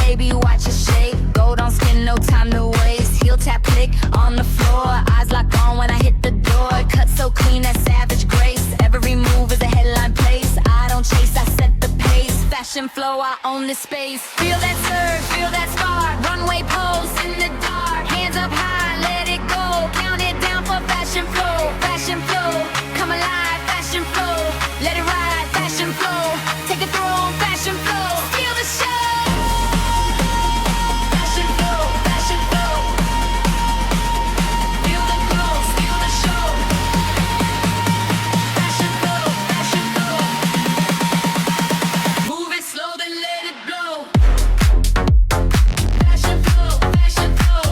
baby, watch your shape. Gold on skin, no time to waste. Heel tap, click on the floor. Eyes locked on when I hit the door. Cut so clean, that savage grace. Every move is a headline place. I don't chase, I set the pace. Fashion flow, I own this space. Feel that surge, feel that spark. Runway pose in the dark. Hands up high, let it go. Count it down for fashion flow. Fashion flow, come alive. Fashion flow, let it ride. Fashion flow, take a throw on fashion flow. Feel the show. Fashion flow, fashion flow. Feel the glow, feel the show. Fashion flow, fashion flow. Move it slow, then let it blow. Fashion flow, fashion flow.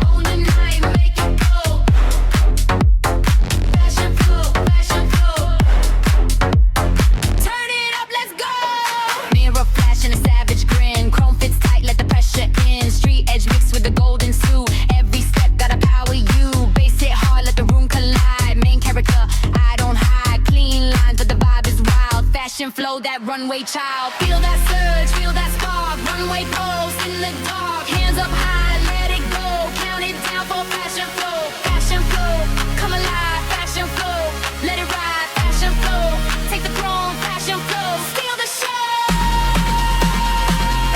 Own the night, make it go. Fashion flow, fashion flow. Turn it up, let's go. Mirror flash and a savage grin. Chrome fits tight, let the pressure in. Street edge mixed with the golden suit. Every step gotta power you. Bass hit hard, let the room collide. Main character, I don't hide. Clean lines, but the vibe is wild. Fashion flow, that runway child. Feel that surge, feel that spark. Runway pose in the dark. Hands up high, let it go. Count it down for fashion flow. Fashion flow, come alive. Fashion flow, let it ride. Fashion flow, take the throne. Fashion flow, steal the show.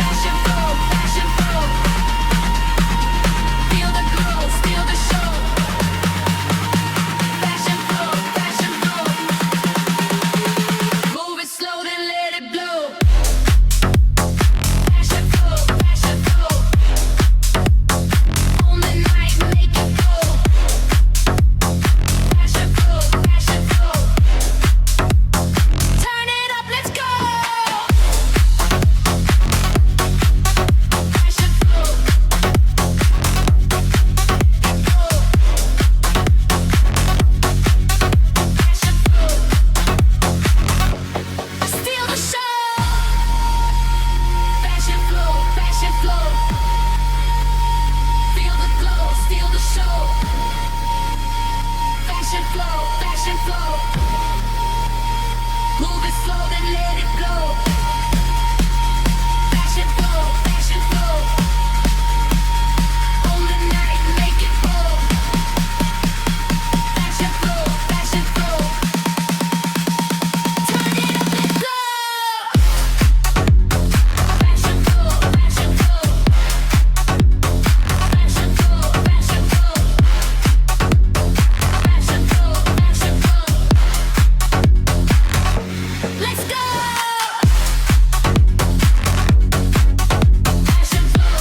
Fashion flow, fashion flow. Feel the glow, steal the show. Fashion flow, fashion flow. Move it slow, then let it blow. Fashion flow, fashion flow. Own the night, make it go. Fashion flow, fashion flow. Turn it up, let's go. Fashion flow. Fashion flow. Steal the show. Fashion flow, fashion flow. Feel the glow, steal the show. Fashion flow, fashion flow. Move it slow, then let it blow. Fashion flow, fashion flow. Own the night, make it roll. Fashion flow, fashion flow. Turn it up, let's go. Fashion flow, fashion flow. Fashion flow, fashion flow. Fashion flow, fashion flow. Let's go. Fashion flow.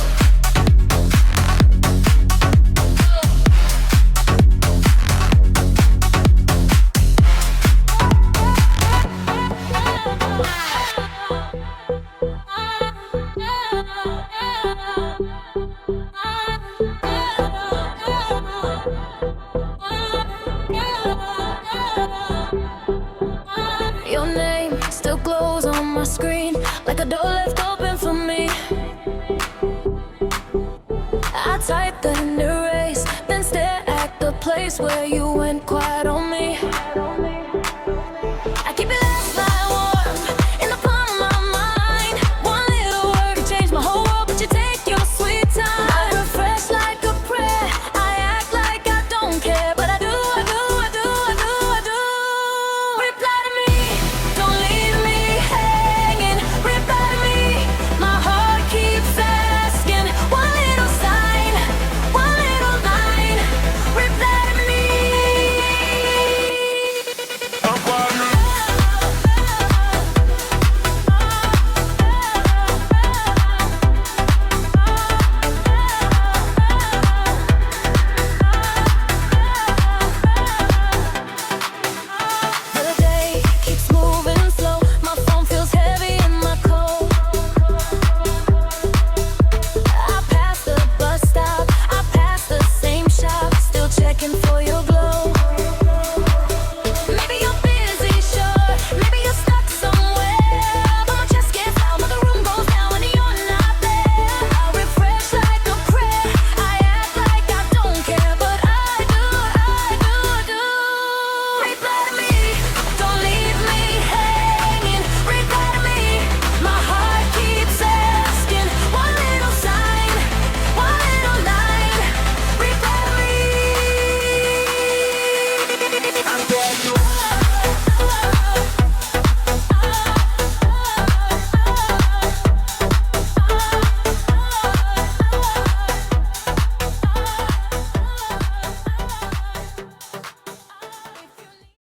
Your name still glows on my screen like a door left open for me. I type then erase, then stare at the place where you went quiet on me.